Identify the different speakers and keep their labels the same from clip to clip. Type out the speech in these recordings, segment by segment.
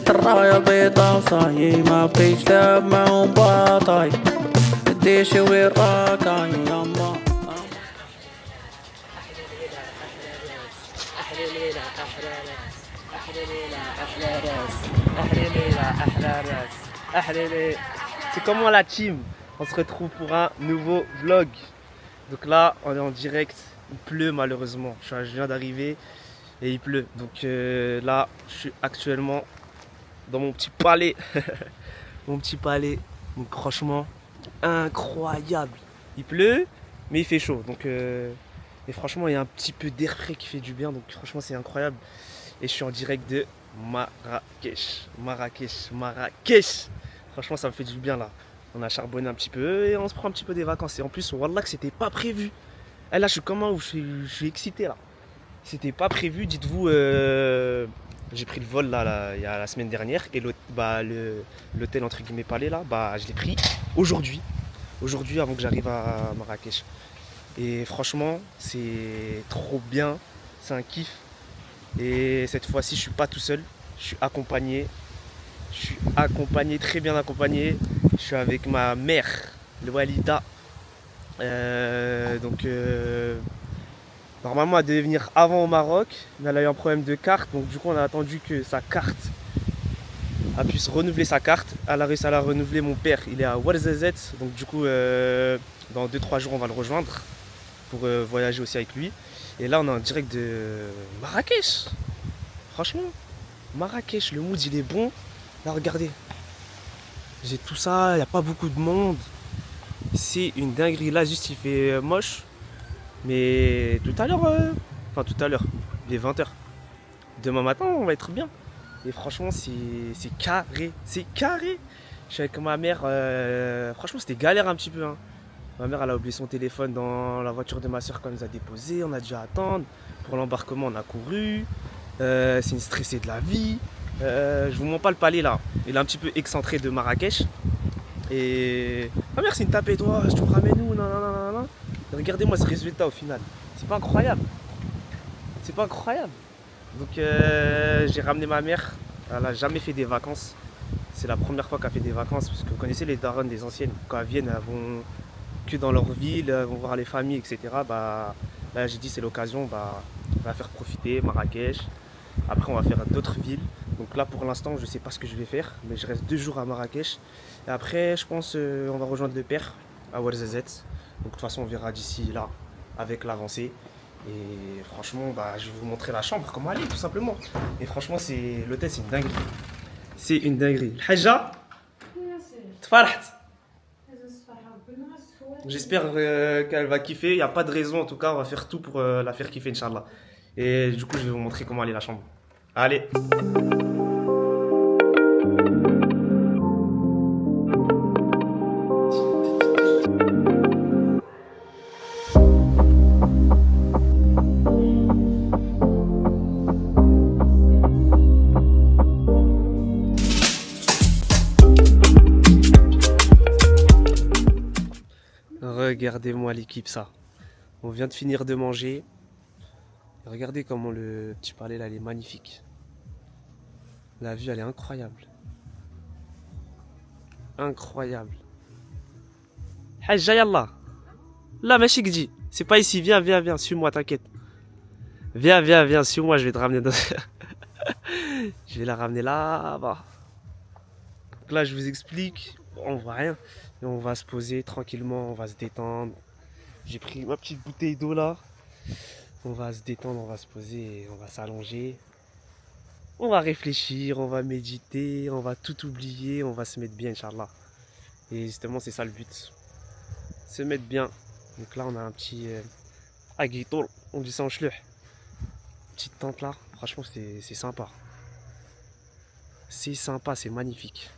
Speaker 1: تحت الراية البيضا صاي ما بقيتش لعب معهم باطاي ديشي وين راكاي يما
Speaker 2: أحلى ليلة أحلى راس أحلى ليلة أحلى راس أحلى ليلة أحلى راس أحلى ليلة. C'est comment la team? On se retrouve pour un nouveau vlog. Donc là, on est en direct. Il pleut malheureusement. Je viens d'arriver et il pleut. Donc là, je suis actuellement dans mon petit palais. Mon petit palais. Donc franchement, incroyable. Il pleut, mais il fait chaud. Donc et franchement, il y a un petit peu d'air frais qui fait du bien. Donc franchement, c'est incroyable. Et je suis en direct de Marrakech. Marrakech. Franchement, ça me fait du bien là. On a charbonné un petit peu et on se prend un petit peu des vacances. Et en plus, wallah que c'était pas prévu. Et là, je suis comment où je suis excité là. C'était pas prévu, dites-vous. J'ai pris le vol là, il y a la semaine dernière. Et l'hôtel entre guillemets palais là, je l'ai pris aujourd'hui. Aujourd'hui, avant que j'arrive à Marrakech. Et franchement, c'est trop bien. C'est un kiff. Et cette fois-ci, je suis pas tout seul. Je suis accompagné. Je suis accompagné, très bien accompagné. Je suis avec ma mère, le Walida. Normalement, elle devait venir avant au Maroc, mais elle a eu un problème de carte. Donc, du coup, on a attendu que sa carte puisse renouveler sa carte. Elle a réussi à la renouveler. Mon père, il est à Ouarzazate. Donc, du coup, dans 2-3 jours, on va le rejoindre pour voyager aussi avec lui. Et là, on est en direct de Marrakech. Franchement, Marrakech, le mood, il est bon. Là, regardez. J'ai tout ça, il n'y a pas beaucoup de monde. C'est une dinguerie. Là, juste, il fait moche. Mais tout à l'heure, tout à l'heure, il est 20h. Demain matin, on va être bien. Et franchement, c'est carré. C'est carré. Je suis avec ma mère. Franchement, c'était galère un petit peu. Hein. Ma mère, elle a oublié son téléphone dans la voiture de ma soeur quand elle nous a déposé. On a dû attendre. Pour l'embarquement, on a couru. C'est une stressée de la vie. Je vous montre pas le palais là. Il est un petit peu excentré de Marrakech. Et ma mère, c'est une tapée, toi, je te ramène où? Non. Regardez-moi ce résultat au final. C'est pas incroyable. C'est pas incroyable. Donc j'ai ramené ma mère. Elle a jamais fait des vacances. C'est la première fois qu'elle fait des vacances. Parce que vous connaissez les darons des anciennes. Quand elles viennent, elles vont que dans leur ville, elles vont voir les familles, etc. Là j'ai dit c'est l'occasion, on va faire profiter Marrakech. Après on va faire d'autres villes. Donc là pour l'instant je sais pas ce que je vais faire. Mais je reste 2 jours à Marrakech. Et après je pense on va rejoindre le père à Ouarzazate. Donc de toute façon on verra d'ici là avec l'avancée. Et franchement je vais vous montrer la chambre, comment elle est tout simplement. Et franchement l'hôtel c'est une dinguerie. C'est une dinguerie. Haja Tfarhat. J'espère qu'elle va kiffer. Il n'y a pas de raison en tout cas. On va faire tout pour la faire kiffer, Inch'Allah. Et du coup, je vais vous montrer comment elle est la chambre. Allez. Regardez-moi l'équipe ça. On vient de finir de manger. Regardez comment le petit palais là il est magnifique. La vue elle est incroyable. Incroyable. Hajja yallah. Là ma dit. C'est pas ici, viens, suis-moi, t'inquiète. Viens, suis-moi, je vais te ramener dans... Je vais la ramener là-bas. Donc là je vous explique. On voit rien. Et on va se poser tranquillement, on va se détendre. J'ai pris ma petite bouteille d'eau là. On va se détendre, on va se poser, on va s'allonger. On va réfléchir, on va méditer, on va tout oublier, on va se mettre bien, Inch'Allah. Et justement, c'est ça le but. Se mettre bien. Donc là, on a un petit aguitour, on dit ça en chluh. Petite tente là, franchement, c'est sympa. C'est sympa, c'est magnifique.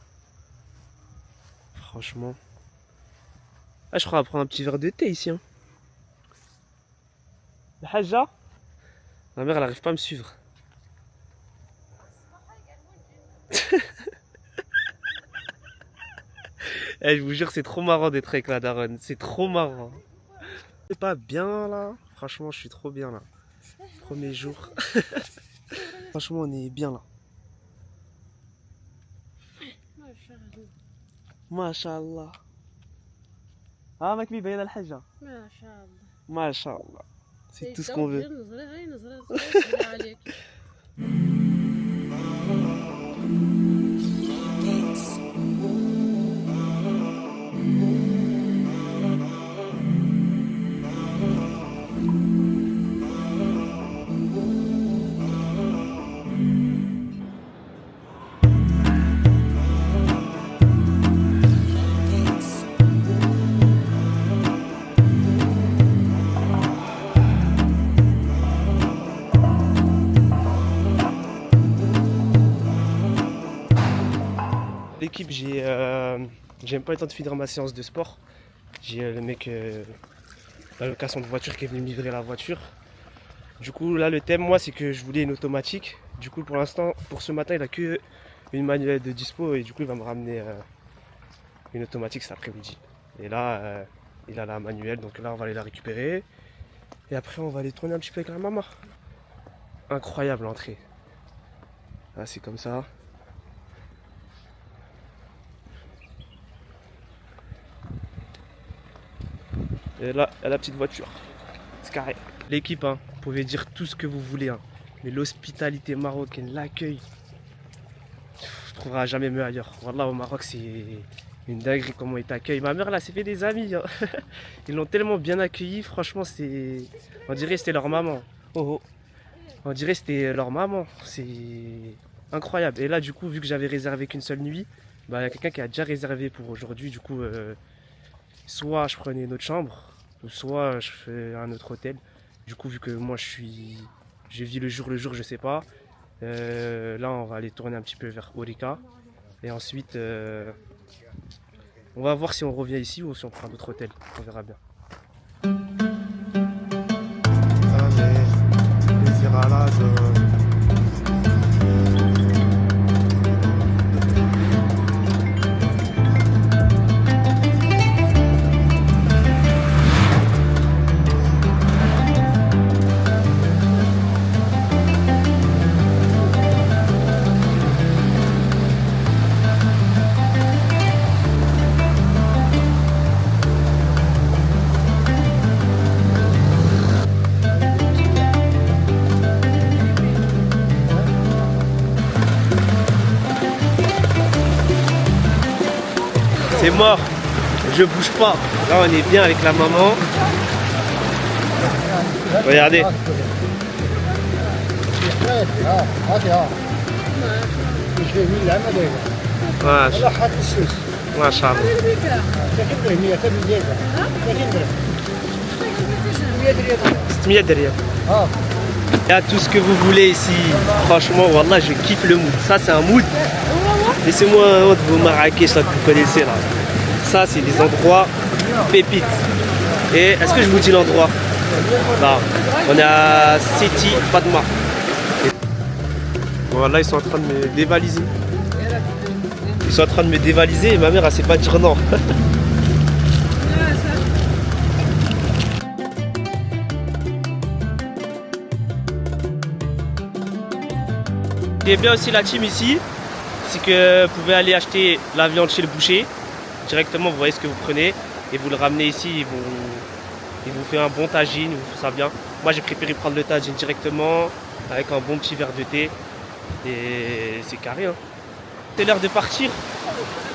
Speaker 2: Franchement. Ah, je crois qu'on va prendre un petit verre de thé ici. Hein. La Hajja, ma mère elle arrive pas à me suivre. Je vous jure c'est trop marrant d'être avec la daronne, c'est trop marrant. C'est pas bien là, franchement je suis trop bien là. Premier jour. Franchement on est bien là. Mashallah. Ah, mec, il bayan al-hajja.
Speaker 3: ما شاء الله.
Speaker 2: Mashallah. C'est tout ce qu'on veut.
Speaker 3: نظرة هاي نظرة صغيرة عليك.
Speaker 2: L'équipe, j'ai pas eu le temps de finir ma séance de sport. J'ai le mec, la location de voiture qui est venu me livrer la voiture. Du coup, là, le thème, moi, c'est que je voulais une automatique. Du coup, pour l'instant, pour ce matin, il a que une manuelle de dispo et du coup, il va me ramener une automatique cet après-midi. Et là, il a la manuelle, donc là, on va aller la récupérer. Et après, on va aller tourner un petit peu avec la maman. Incroyable l'entrée. Là, c'est comme ça. Et là, la petite voiture. C'est carré. L'équipe, hein, vous pouvez dire tout ce que vous voulez. Hein. Mais l'hospitalité marocaine, l'accueil, je trouverai jamais mieux ailleurs. Wallah, au Maroc, c'est une dinguerie comment ils t'accueillent. Ma mère, là, s'est fait des amis. Hein. Ils l'ont tellement bien accueilli. Franchement, c'est... on dirait que c'était leur maman. Oh, oh. On dirait que c'était leur maman. C'est incroyable. Et là, du coup, vu que j'avais réservé qu'une seule nuit, bah, y a quelqu'un qui a déjà réservé pour aujourd'hui. Du coup... soit je prenais une autre chambre, ou soit je fais un autre hôtel. Du coup, vu que moi je vis le jour, je sais pas. Là, on va aller tourner un petit peu vers Orica. Et ensuite, on va voir si on revient ici ou si on prend un autre hôtel. On verra bien. C'est mort, je bouge pas. Là, on est bien avec la maman. Regardez. Mashallah. Il y a tout ce que vous voulez ici. Franchement, wallah, je kiffe le mood. Ça, c'est un mood. Laissez-moi un autre de vos Marrakech là, que vous connaissez là. Ça, c'est des endroits pépites. Et est-ce que je vous dis l'endroit? Là, on est à Seti Fatma. Voilà, ils sont en train de me dévaliser. Ils sont en train de me dévaliser et ma mère, elle sait pas dire non. Ce qui est bien aussi la team ici, c'est que vous pouvez aller acheter la viande chez le boucher. Directement, vous voyez ce que vous prenez et vous le ramenez ici. Il vous fait un bon tagine, il vous fait ça bien. Moi, j'ai préféré prendre le tagine directement avec un bon petit verre de thé. Et c'est carré. Hein. C'est l'heure de partir.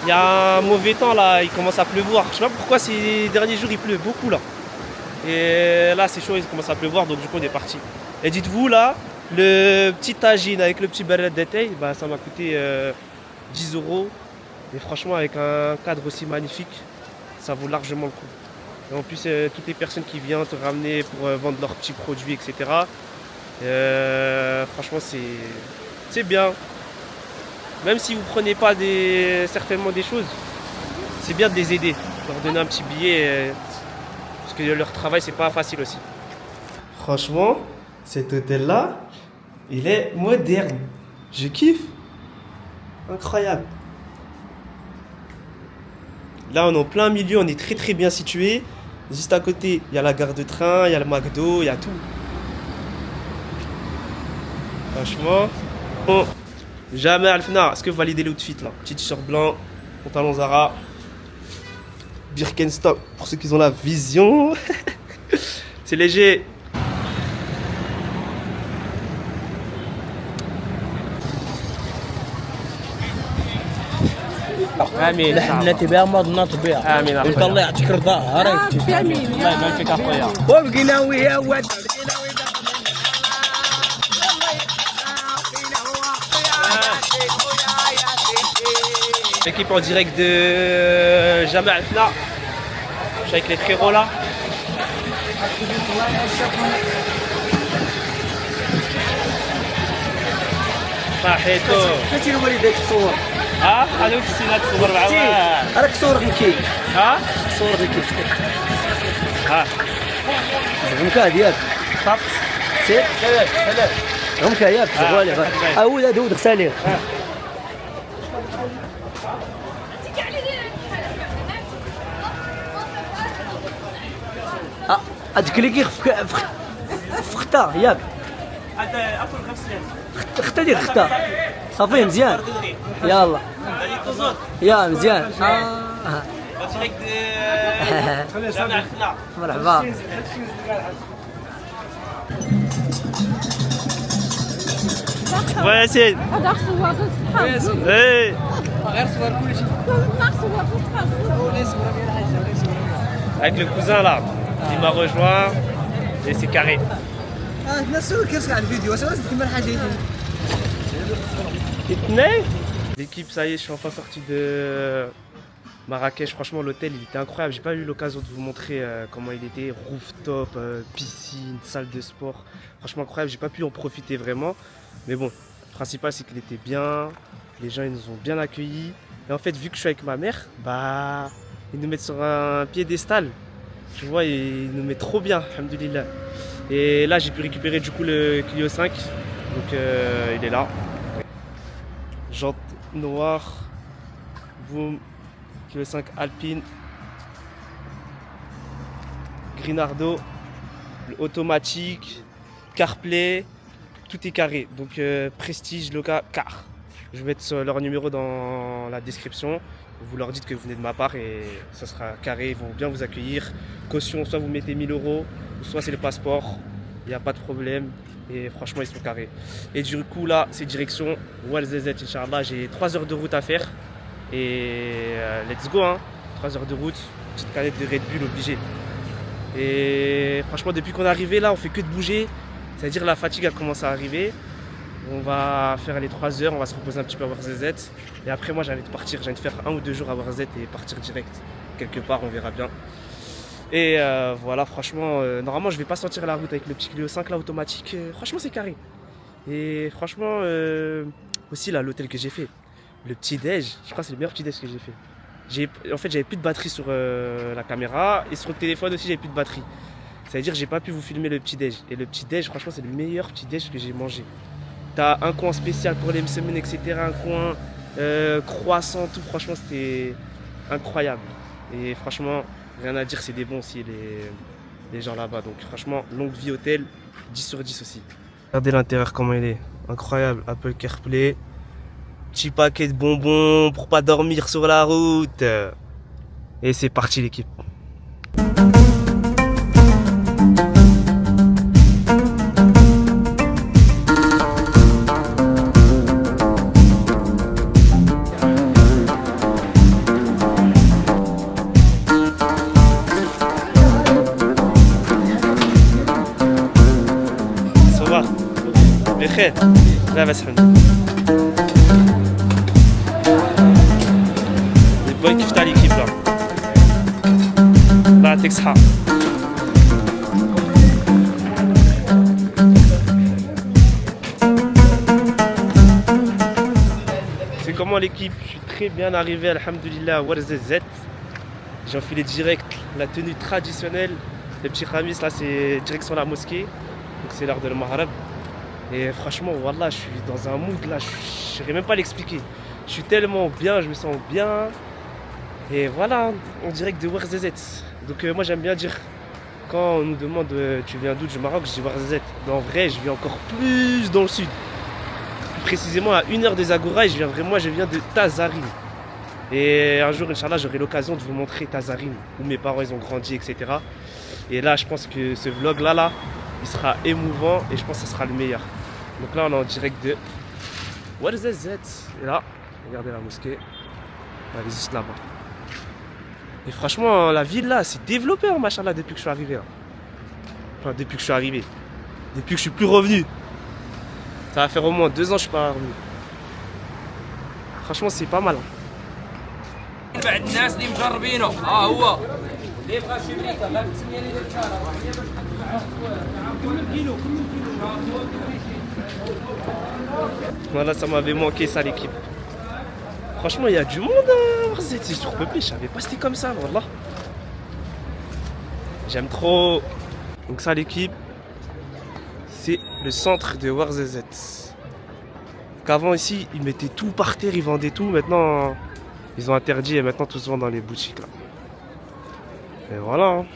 Speaker 2: Il y a un mauvais temps là, il commence à pleuvoir. Je sais pas pourquoi ces derniers jours il pleut beaucoup là. Et là, c'est chaud, il commence à pleuvoir, donc du coup, on est parti. Et dites-vous là, le petit tagine avec le petit barret de thé, bah, ça m'a coûté 10 €. Et franchement, avec un cadre aussi magnifique, ça vaut largement le coup. Et en plus, toutes les personnes qui viennent te ramener pour vendre leurs petits produits, etc. Franchement, c'est bien. Même si vous ne prenez pas certainement des choses, c'est bien de les aider, leur donner un petit billet, parce que leur travail, c'est pas facile aussi. Franchement, cet hôtel-là, il est moderne. Je kiffe. Incroyable. Là, on est en plein milieu, on est très très bien situé. Juste à côté, il y a la gare de train, il y a le McDo, il y a tout. Franchement, bon. Jamais Alfna, est-ce que vous validez l'outfit là? Petit t-shirt blanc, pantalon Zara. Birkenstock, pour ceux qui ont la vision. C'est léger. امين
Speaker 4: احنا تبيع مضنا تبيع
Speaker 2: امين
Speaker 4: انت الله يعطيك رضاها راك
Speaker 3: بيمين
Speaker 2: الله يبارك فيك اخويا
Speaker 4: وبقينا ويا ود
Speaker 2: L'équipe en direct de Jamal Fna. Je suis avec les frérots là. صحيتو
Speaker 4: شفتي الوالدات تصور
Speaker 2: هذوك السيدات تصور مع بعض
Speaker 4: راك صور غيكي
Speaker 2: ها
Speaker 4: صور غيكي
Speaker 2: ها
Speaker 4: زعمك ديالك
Speaker 2: صافي
Speaker 4: سير
Speaker 2: سلام
Speaker 4: زعمك ياك زغوالي اول هذا ود غسالي هاد كليكي في خطا ياك
Speaker 2: هذا اكل غسيل
Speaker 4: خطا ديال خطا صافي مزيان يلا يا مزيان
Speaker 2: ديريكت دو جامع فنا
Speaker 4: مرحبا
Speaker 2: وياسين
Speaker 3: هذا صور الصحاب
Speaker 2: ايه
Speaker 4: غير صور كلشي
Speaker 3: صور الصحاب
Speaker 2: avec le cousin là il m'a rejoint et c'est carré
Speaker 4: الناس كيرجع الفيديو واش لازم تكمل حاجه
Speaker 2: L'équipe, ça y est, je suis enfin sorti de Marrakech. Franchement, l'hôtel, il était incroyable. J'ai pas eu l'occasion de vous montrer comment il était. Rooftop, piscine, salle de sport. Franchement, incroyable. J'ai pas pu en profiter vraiment. Mais bon, le principal, c'est qu'il était bien. Les gens, ils nous ont bien accueillis. Et en fait, vu que je suis avec ma mère, bah, ils nous mettent sur un piédestal. Tu vois, ils nous mettent trop bien, alhamdoulilah. Et là, j'ai pu récupérer du coup le Clio 5. Donc, il est là. Jante noire, boum, Clio 5 Alpine, Grinardo, automatique, CarPlay, tout est carré. Donc Prestige, Loca, Car. Je vais mettre leur numéro dans la description. Vous leur dites que vous venez de ma part et ça sera carré. Ils vont bien vous accueillir. Caution, soit vous mettez 1000 €, soit c'est le passeport. Il n'y a pas de problème. Et franchement, ils sont carrés. Et du coup, là, c'est direction Ouarzazate, Inch'Allah. J'ai 3 heures de route à faire. Et let's go, hein. 3 heures de route. Petite canette de Red Bull obligée. Et franchement, depuis qu'on est arrivé là, on fait que de bouger. C'est-à-dire la fatigue a commencé à arriver. On va faire les 3 heures, on va se reposer un petit peu à Ouarzazate. Et après, moi, j'ai envie de partir. J'ai envie de faire 1 ou 2 jours à Ouarzazate et partir direct. Quelque part, on verra bien. Et voilà, franchement, normalement je vais pas sortir la route avec le petit Clio 5 là automatique. Franchement, c'est carré. Et franchement, aussi là, l'hôtel que j'ai fait, le petit déj, je crois que c'est le meilleur petit déj que j'ai fait. En fait, j'avais plus de batterie sur la caméra et sur le téléphone aussi, j'avais plus de batterie. Ça veut dire que j'ai pas pu vous filmer le petit déj. Et le petit déj, franchement, c'est le meilleur petit déj que j'ai mangé. T'as un coin spécial pour les semaines, etc. Un coin croissant, tout. Franchement, c'était incroyable. Et franchement, rien à dire, c'est des bons aussi les gens là-bas. Donc franchement, longue vie hôtel, 10 sur 10 aussi. Regardez l'intérieur comment il est. Incroyable, Apple CarPlay. Petit paquet de bonbons pour pas dormir sur la route. Et c'est parti l'équipe. بخير لاباس الحمد البوي كيف تاع ليكيب لا الله يعطيك صحة C'est comment l'équipe? Je suis très bien arrivé alhamdoulilah à Ouarzazate. J'ai enfilé direct la tenue traditionnelle. Le petit khamis là c'est direction la mosquée. Donc c'est l'heure de le Maghreb. Et franchement, voilà, je suis dans un mood là, je ne saurais même pas l'expliquer. Je suis tellement bien, je me sens bien. Et voilà, en direct de Ouarzazate. Donc moi j'aime bien dire, quand on nous demande tu viens d'où du Maroc, je dis Ouarzazate. Mais en vrai, je viens encore plus dans le sud. Plus précisément à 1 heure des Agoura, et je viens de Tazarine. Et un jour, Inch'Allah, j'aurai l'occasion de vous montrer Tazarine, où mes parents ils ont grandi, etc. Et là, je pense que ce vlog-là, il sera émouvant et je pense que ce sera le meilleur. Donc là, on est en direct de Ouarzazate. Et là, regardez la mosquée. Elle est juste là-bas. Et franchement, la ville là, c'est développé, hein, machallah, depuis que je suis arrivé. Hein. Enfin, depuis que je suis arrivé. Depuis que je suis plus revenu. Ça va faire au moins 2 ans que je suis pas revenu. Franchement, c'est pas mal. Hein.
Speaker 5: بعد الناس اللي مجربينه هو
Speaker 2: Voilà, ça m'avait manqué ça l'équipe. Franchement, il y a du monde à Ouarzazate, c'est surpeuplé, je savais pas c'était comme ça, voilà. J'aime trop. Donc ça l'équipe, c'est le centre de Ouarzazate. Qu'avant ici, ils mettaient tout par terre, ils vendaient tout, maintenant ils ont interdit et maintenant tout se vend dans les boutiques là. Et voilà. Hein.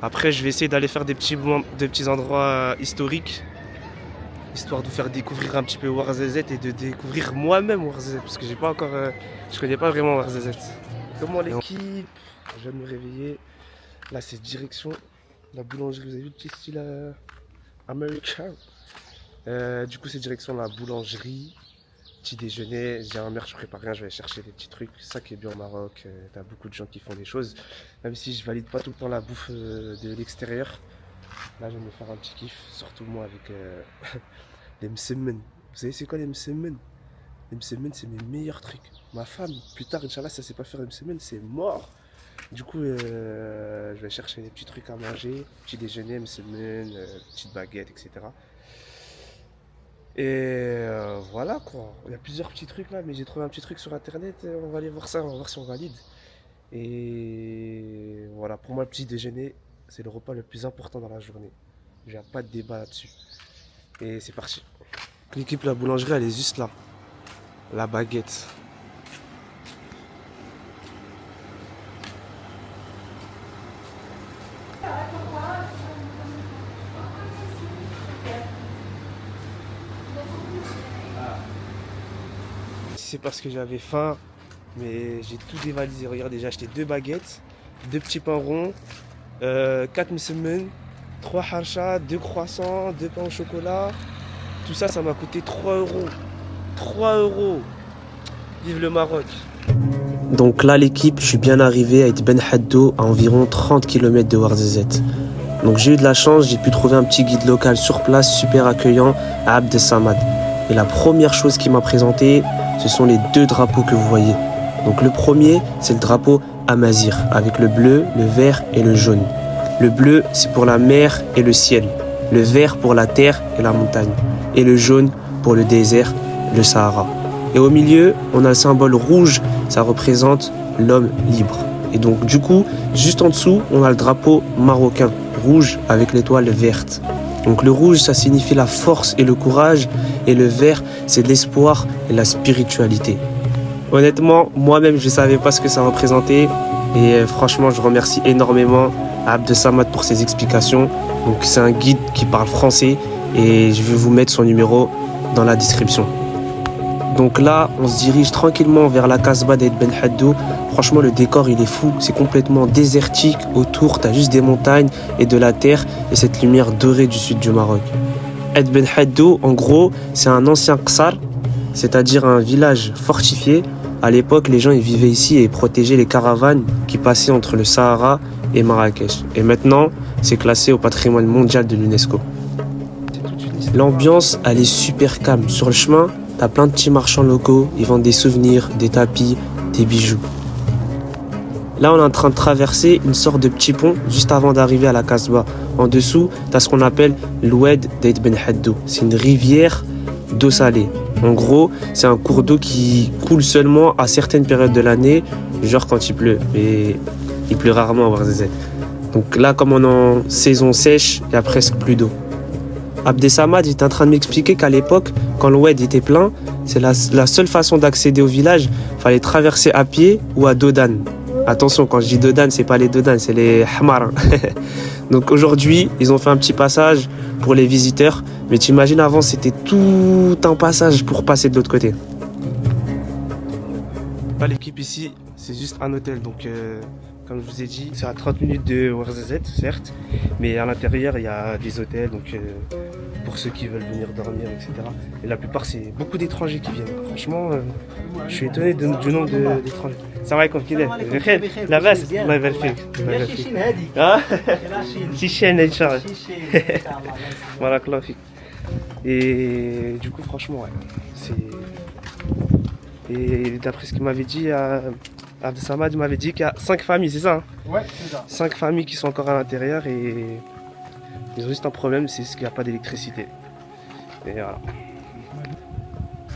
Speaker 2: Après, je vais essayer d'aller faire des petits endroits historiques, histoire de vous faire découvrir un petit peu Ouarzazate et de découvrir moi-même Ouarzazate, parce que j'ai pas encore, je connais pas vraiment Ouarzazate. Comment l'équipe? Je viens de me réveiller. Là, c'est direction la boulangerie. Vous avez vu le petit style américain? Du coup, c'est direction la boulangerie. Petit déjeuner, j'ai un mère, je prépare rien, je vais aller chercher des petits trucs. C'est ça qui est bien au Maroc, t'as beaucoup de gens qui font des choses. Même si je valide pas tout le temps la bouffe de l'extérieur. Là, je vais me faire un petit kiff, surtout moi avec les msemen. Vous savez c'est quoi les msemen? Les msemen, c'est mes meilleurs trucs. Ma femme, plus tard, Inch'Allah, si elle sait pas faire les msemen, c'est mort. Du coup, je vais chercher des petits trucs à manger, petit déjeuner, msemen, petite baguette, etc. Et voilà quoi, il y a plusieurs petits trucs là, mais j'ai trouvé un petit truc sur internet, on va aller voir ça, on va voir si on valide. Et voilà, pour moi le petit déjeuner, c'est le repas le plus important dans la journée. Il n'y a pas de débat là-dessus. Et c'est parti. L'équipe, la boulangerie, elle est juste là. La baguette. C'est parce que j'avais faim, mais j'ai tout dévalisé. Regardez, j'ai acheté 2 baguettes, 2 petits pains ronds, 4 msemen, 3 harcha, 2 croissants, 2 pains au chocolat. Tout ça, ça m'a coûté 3 euros. 3 euros. Vive le Maroc. Donc là, l'équipe, je suis bien arrivé à Ait Ben Haddo, à environ 30 km de Ouarzazate. Donc j'ai eu de la chance, j'ai pu trouver un petit guide local sur place, super accueillant, à Abd Samad. Et la première chose qu'il m'a présenté, ce sont les 2 drapeaux que vous voyez. Donc le premier, c'est le drapeau Amazir, avec le bleu, le vert et le jaune. Le bleu, c'est pour la mer et le ciel. Le vert pour la terre et la montagne. Et le jaune pour le désert, le Sahara. Et au milieu, on a le symbole rouge, ça représente l'homme libre. Et donc du coup, juste en dessous, on a le drapeau marocain, rouge avec l'étoile verte. Donc le rouge, ça signifie la force et le courage, et le vert, c'est l'espoir et la spiritualité. Honnêtement, moi-même, je ne savais pas ce que ça représentait, et franchement, je remercie énormément Abd Samad pour ses explications. Donc c'est un guide qui parle français, et je vais vous mettre son numéro dans la description. Donc là, on se dirige tranquillement vers la Casbah d'Ait Ben Haddo. Franchement, le décor, il est fou. C'est complètement désertique. Autour, tu as juste des montagnes et de la terre et cette lumière dorée du sud du Maroc. Ait Ben Haddo, en gros, c'est un ancien qsar, c'est-à-dire un village fortifié. À l'époque, les gens ils vivaient ici et protégeaient les caravanes qui passaient entre le Sahara et Marrakech. Et maintenant, c'est classé au patrimoine mondial de l'UNESCO. L'ambiance, elle est super calme. Sur le chemin, t'as plein de petits marchands locaux, ils vendent des souvenirs, des tapis, des bijoux. Là, on est en train de traverser une sorte de petit pont juste avant d'arriver à la Casbah. En dessous, t'as ce qu'on appelle l'Oued d'Ait Ben Haddo. C'est une rivière d'eau salée. En gros, c'est un cours d'eau qui coule seulement à certaines périodes de l'année, genre quand il pleut. Mais il pleut rarement à Ouarzazate. Donc là, comme on est en saison sèche, il n'y a presque plus d'eau. Abd Samad est en train de m'expliquer qu'à l'époque, quand l'Oued était plein, c'est la seule façon d'accéder au village. Il fallait traverser à pied ou à dos d'âne. Attention, quand je dis dos d'âne, c'est pas les dos d'âne, c'est les hamars. Donc aujourd'hui, ils ont fait un petit passage pour les visiteurs. Mais t'imagines, avant, c'était tout un passage pour passer de l'autre côté. pas l'équipe ici, c'est juste un hôtel. Donc, comme je vous ai dit, c'est à 30 minutes de Ouarzazate, certes, mais à l'intérieur, il y a des hôtels, donc pour ceux qui veulent venir dormir, etc. Et la plupart, c'est beaucoup d'étrangers qui viennent. Franchement, je suis étonné du nombre d'étrangers. Salam alaikum, كده بخير لاباس الله يبارك فيك الله يبارك فيك شيشان ان شاء الله بارك الله فيك. Et du coup, franchement, ouais, c'est. Et d'après ce qu'il m'avait dit, Abdesamad m'avait dit qu'il y a 5 familles, c'est ça hein?
Speaker 6: Ouais, c'est ça.
Speaker 2: 5 familles qui sont encore à l'intérieur et ils ont juste un problème, c'est qu'il n'y a pas d'électricité. Et voilà.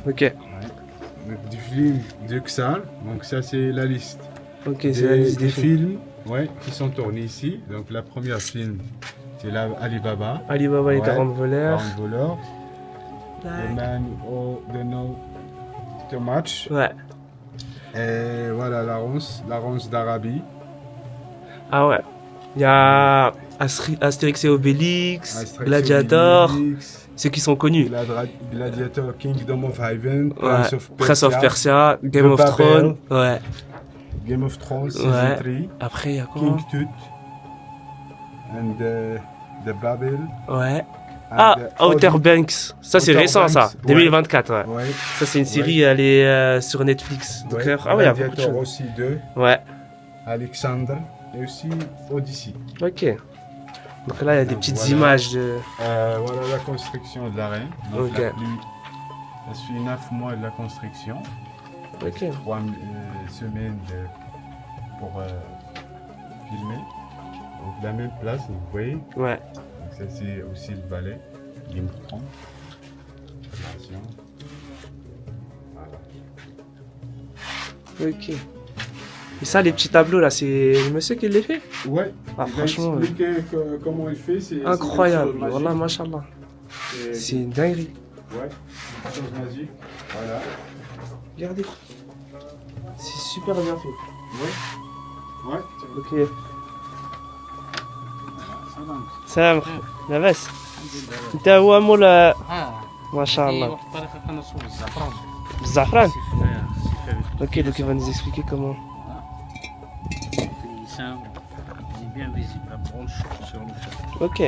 Speaker 2: Ok.
Speaker 6: Ouais. Donc, du film de Xal, donc ça c'est la liste.
Speaker 2: Ok, c'est la liste
Speaker 6: des
Speaker 2: des films.
Speaker 6: films ouais, qui sont tournés ici. Donc la première film, c'est Alibaba.
Speaker 2: Alibaba et
Speaker 6: Ouais.
Speaker 2: 40 voleurs.
Speaker 6: 40 voleurs. The Man Who Don't Know Too Much.
Speaker 2: Ouais.
Speaker 6: Et voilà la ronce d'Arabie.
Speaker 2: Ah ouais. Il y a Astérix et Obélix,
Speaker 6: Asterix
Speaker 2: Gladiator,
Speaker 6: Obélix,
Speaker 2: ceux qui sont connus.
Speaker 6: Gladiator, Kingdom of Heaven,
Speaker 2: Ouais. Prince of Persia, Game of
Speaker 6: Babel.
Speaker 2: Thrones. Ouais.
Speaker 6: Game of Thrones,
Speaker 2: Ouais.
Speaker 6: Season 3,
Speaker 2: Après, il y a quoi
Speaker 6: King Tut, and the Babel.
Speaker 2: Ouais.
Speaker 6: and
Speaker 2: Ah,
Speaker 6: the
Speaker 2: Outer
Speaker 6: Hobbit.
Speaker 2: Banks. Ça, c'est
Speaker 6: Outer
Speaker 2: récent, ça.
Speaker 6: Banks, ouais.
Speaker 2: 2024, ouais.
Speaker 6: Ouais.
Speaker 2: Ça, c'est une série, elle est sur Netflix. Donc,
Speaker 6: Ouais.
Speaker 2: ah ouais, il y a beaucoup de
Speaker 6: Gladiator
Speaker 2: choses.
Speaker 6: aussi 2,
Speaker 2: Ouais.
Speaker 6: Alexandre et aussi Odyssey.
Speaker 2: Ok. Donc là, il y a des petites
Speaker 6: Voilà.
Speaker 2: images de.
Speaker 6: Voilà la construction de l'arène. Donc
Speaker 2: Ok.
Speaker 6: ça suit 9 mois de la construction.
Speaker 2: Ok.
Speaker 6: 3 semaines pour filmer. Donc la même place, vous voyez.
Speaker 2: Ouais.
Speaker 6: Donc ça c'est aussi le ballet. Game of Thrones. Préparation. Voilà.
Speaker 2: Ok. Et ça, les petits tableaux là, c'est le monsieur qui les fait.
Speaker 6: Ouais.
Speaker 2: Ah,
Speaker 6: Il va
Speaker 2: franchement,
Speaker 6: expliquer comment il fait. C'est
Speaker 2: incroyable.
Speaker 6: c'est une chose
Speaker 2: Voilà,
Speaker 6: magique.
Speaker 2: machallah.
Speaker 6: C'est
Speaker 2: C'est une dinguerie.
Speaker 6: ouais, une chose magique. Voilà.
Speaker 2: Regardez. C'est super bien fait.
Speaker 6: Ouais. Ouais.
Speaker 2: Ok. سلام لاباس انت هو مول ما شاء الله بالزعفران ok donc il va nous expliquer comment
Speaker 7: Il est bien visible, la branche sur le fer.
Speaker 2: ok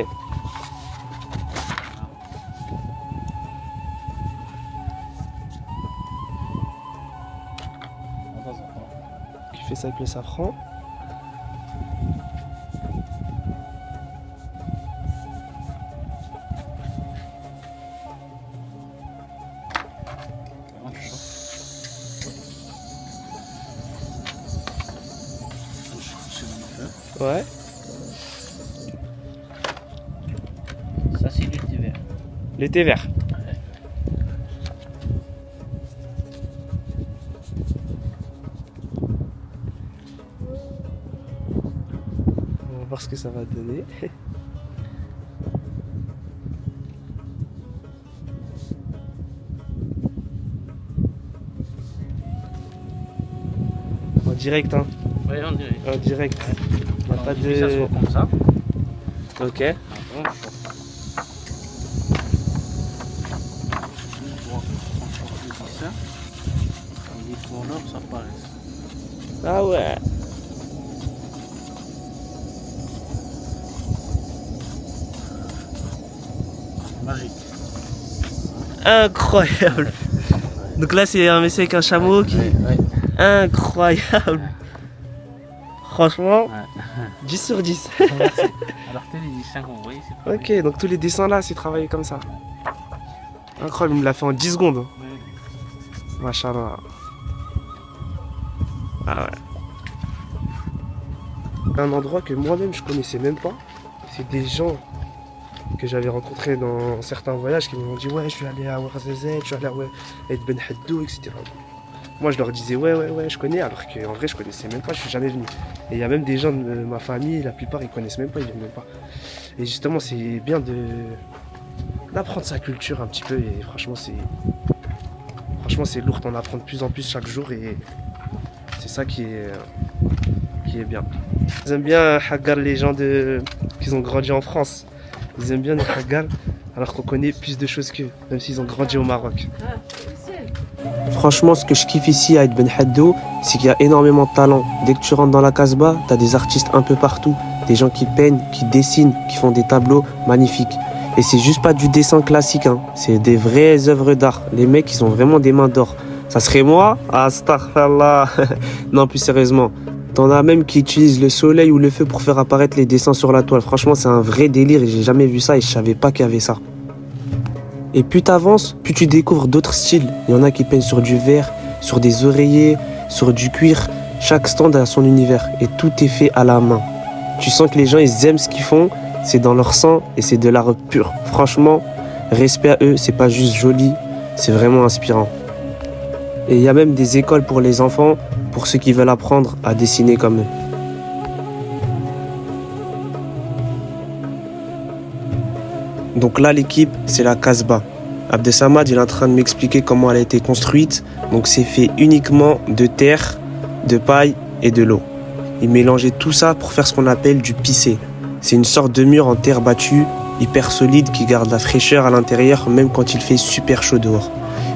Speaker 2: qui fait ça avec le safran. Ouais.
Speaker 7: Ça, c'est du thé vert.
Speaker 2: Le thé vert. On va voir ce que ça va donner. En direct, hein.
Speaker 7: Oui, on dirait.
Speaker 2: En direct. Il n'y a pas
Speaker 7: Ça se
Speaker 2: de.
Speaker 7: voit comme ça.
Speaker 2: Ok.
Speaker 7: La branche. On voit le dessin. Et les couleurs, ça paraît.
Speaker 2: Ah ouais.
Speaker 7: Magique.
Speaker 2: Incroyable. Donc là, c'est un monsieur avec un chameau qui.
Speaker 7: Ouais.
Speaker 2: Incroyable. Franchement,
Speaker 7: Ouais.
Speaker 2: 10 sur 10.
Speaker 7: Merci. Alors, tous les dessins qu'on voit, c'est pas
Speaker 2: Ok, donc tous les dessins là, c'est travaillé comme ça. Incroyable, il me l'a fait en 10 secondes. Machallah. Ah ouais. Un endroit que moi-même je connaissais même pas. C'est des gens que j'avais rencontrés dans certains voyages qui m'ont dit ouais, je suis allé à Ouarzazate, je suis allé à Ben Haddou, etc. Moi je leur disais ouais, je connais, alors qu'en vrai je connaissais même pas, je suis jamais venu. Et il y a même des gens de ma famille, la plupart ils connaissent même pas, ils viennent même pas. Et justement c'est bien d'apprendre sa culture un petit peu et franchement c'est lourd, on apprend de plus en plus chaque jour et c'est ça qui est bien. Ils aiment bien Haggar les gens qui ont grandi en France. Ils aiment bien les Haggar alors qu'on connaît plus de choses qu'eux, même s'ils ont grandi au Maroc. Franchement, ce que je kiffe ici à Ben Haddou, c'est qu'il y a énormément de talent. Dès que tu rentres dans la Casbah, tu as des artistes un peu partout, des gens qui peignent, qui dessinent, qui font des tableaux magnifiques. Et c'est juste pas du dessin classique, hein. C'est des vraies œuvres d'art. Les mecs, ils ont vraiment des mains d'or. Ça serait moi? Astaghfirullah. Non, plus sérieusement. T'en as même qui utilisent le soleil ou le feu pour faire apparaître les dessins sur la toile. Franchement, c'est un vrai délire et j'ai jamais vu ça et je savais pas qu'il y avait ça. Et plus t'avances, plus tu découvres d'autres styles. Il y en a qui peignent sur du verre, sur des oreillers, sur du cuir. Chaque stand a son univers et tout est fait à la main. Tu sens que les gens, ils aiment ce qu'ils font. C'est dans leur sang et c'est de l'art pur. Franchement, respect à eux, c'est pas juste joli, c'est vraiment inspirant. Et il y a même des écoles pour les enfants, pour ceux qui veulent apprendre à dessiner comme eux. Donc là, l'équipe, c'est la Casbah. Abdesamad, il est en train de m'expliquer comment elle a été construite. Donc c'est fait uniquement de terre, de paille et de l'eau. Il mélangeait tout ça pour faire ce qu'on appelle du pissé. C'est une sorte de mur en terre battue, hyper solide, qui garde la fraîcheur à l'intérieur, même quand il fait super chaud dehors.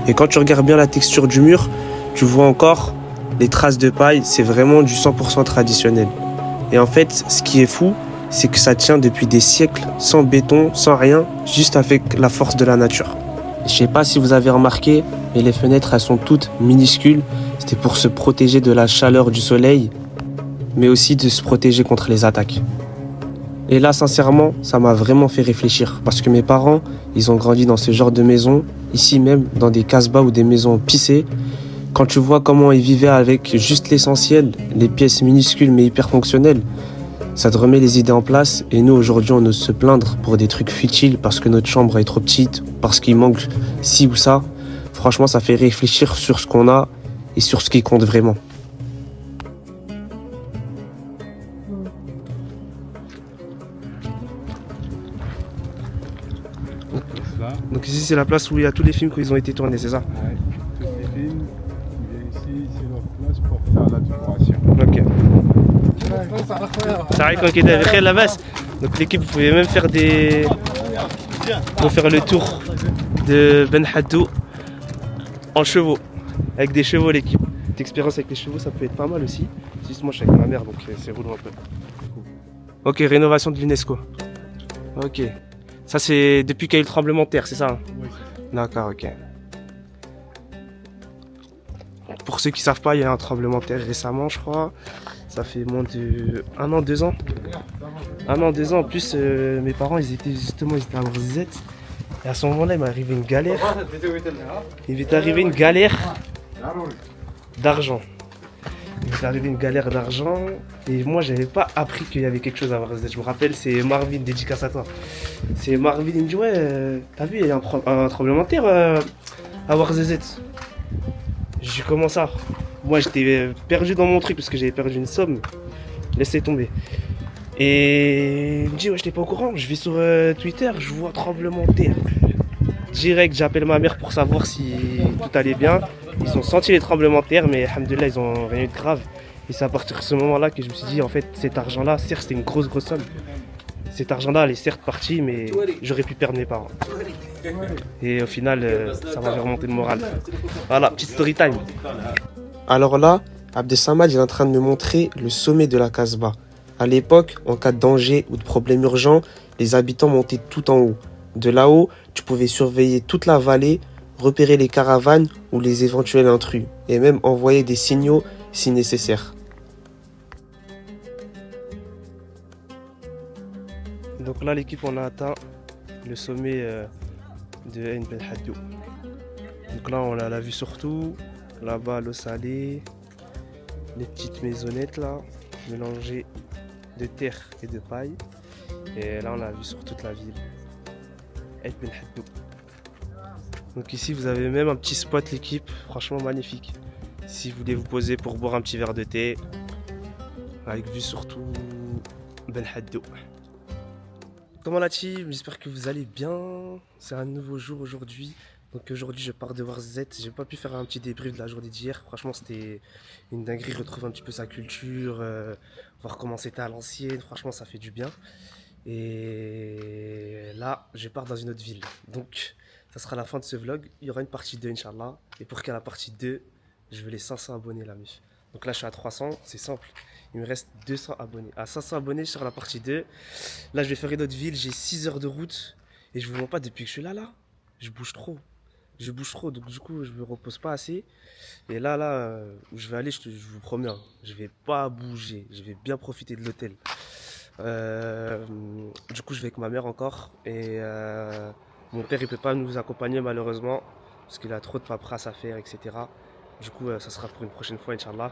Speaker 2: Et quand tu regardes bien la texture du mur, tu vois encore les traces de paille, c'est vraiment du 100% traditionnel. Et en fait, ce qui est fou, c'est que ça tient depuis des siècles, sans béton, sans rien, juste avec la force de la nature. Je sais pas si vous avez remarqué, mais les fenêtres, elles sont toutes minuscules. C'était pour se protéger de la chaleur du soleil, mais aussi de se protéger contre les attaques. Et là, sincèrement, ça m'a vraiment fait réfléchir. Parce que mes parents, ils ont grandi dans ce genre de maison, ici même, dans des casbahs ou des maisons pissées. Quand tu vois comment ils vivaient avec juste l'essentiel, les pièces minuscules mais hyper fonctionnelles, ça te remet les idées en place. Et nous, aujourd'hui, on ose se plaindre pour des trucs futiles parce que notre chambre est trop petite, parce qu'il manque ci ou ça. Franchement, ça fait réfléchir sur ce qu'on a et sur ce qui compte vraiment. Donc ici c'est la place où il y a tous les films qui ont été tournés, c'est ça?
Speaker 6: Ouais, tous les films, ici c'est leur place pour faire la décoration.
Speaker 2: Ok. Ça arrive quand il y a la basse. Donc l'équipe, vous pouvez même faire faire le tour de Ben Haddou en chevaux, avec des chevaux l'équipe. Cette expérience avec les chevaux, ça peut être pas mal aussi. Juste moi je suis avec ma mère, donc c'est roulant un peu. Ok, rénovation de l'UNESCO. Ok. Ça, c'est depuis qu'il y a eu le tremblement de terre, c'est ça, hein?
Speaker 6: Oui.
Speaker 2: D'accord, ok. Pour ceux qui savent pas, il y a eu un tremblement de terre récemment, je crois. Ça fait moins de 1 an, 2 ans. 1 an, 2 ans. En plus, mes parents, ils étaient à Ouarzazate. Et à ce moment-là, il m'est arrivé une galère. Il m'est arrivé une galère d'argent. Et moi j'avais pas appris qu'il y avait quelque chose à Ouarzazate. Je me rappelle, c'est Marvin, dédicace à toi. C'est Marvin, il me dit ouais, t'as vu, il y a un tremblement de terre à Ouarzazate. Je dis comment ça? Moi j'étais perdu dans mon truc parce que j'avais perdu une somme. Laissez tomber. Et il me dit ouais, j'étais pas au courant. Je vais sur Twitter, je vois tremblement de terre. Direct, j'appelle ma mère pour savoir si tout allait bien. Ils ont senti les tremblements de terre, mais alhamdoulilah, ils ont rien eu de grave. Et c'est à partir de ce moment-là que je me suis dit, en fait, cet argent-là, certes, c'était une grosse somme. Cet argent-là, elle est certes partie, mais j'aurais pu perdre mes parents. Et au final, ça m'avait remonté le moral. Voilà, petite story time. Alors là, Abdesamad est en train de me montrer le sommet de la Casbah. À l'époque, en cas de danger ou de problème urgent, les habitants montaient tout en haut. De là-haut, tu pouvais surveiller toute la vallée, repérer les caravanes ou les éventuels intrus, et même envoyer des signaux si nécessaire. Donc là, l'équipe, on a atteint le sommet de Ain Ben Haddou. Donc là, on a la vue sur tout. Là-bas, l'eau salée, les petites maisonnettes là, mélangées de terre et de paille. Et là, on a la vue sur toute la ville. Ain Ben Haddou. Donc ici, vous avez même un petit spot, l'équipe, franchement magnifique. Si vous voulez vous poser pour boire un petit verre de thé, avec vue sur tout Ben Haddou. Comment la team? J'espère que vous allez bien. C'est un nouveau jour aujourd'hui. Donc aujourd'hui je pars de Ouarzazate. J'ai pas pu faire un petit débrief de la journée d'hier. Franchement c'était une dinguerie, retrouver un petit peu sa culture, voir comment c'était à l'ancienne. Franchement ça fait du bien. Et là je pars dans une autre ville. Donc ça sera la fin de ce vlog. Il y aura une partie 2 Inch'Allah. Et pour qu'il y ait la partie 2, je veux les 500 abonnés la mif. Donc là, je suis à 300, c'est simple. Il me reste 200 abonnés. À 500 abonnés, je sors la partie 2. Là, je vais faire une autre ville. J'ai 6 heures de route. Et je vous mens pas, depuis que je suis là, je bouge trop. Je bouge trop, donc du coup, je me repose pas assez. Et là, où je vais aller, je vous promets, hein, je vais pas bouger. Je vais bien profiter de l'hôtel. Du coup, je vais avec ma mère encore. Et mon père, il peut pas nous accompagner, malheureusement. Parce qu'il a trop de paperasse à faire, etc. Du coup, ça sera pour une prochaine fois, Inch'Allah.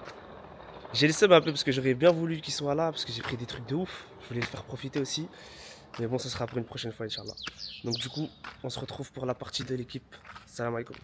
Speaker 2: J'ai le seum un peu parce que j'aurais bien voulu qu'ils soient là, parce que j'ai pris des trucs de ouf. Je voulais les faire profiter aussi. Mais bon, ça sera pour une prochaine fois, Inch'Allah. Donc du coup, on se retrouve pour la partie de l'équipe. Salam alaikum.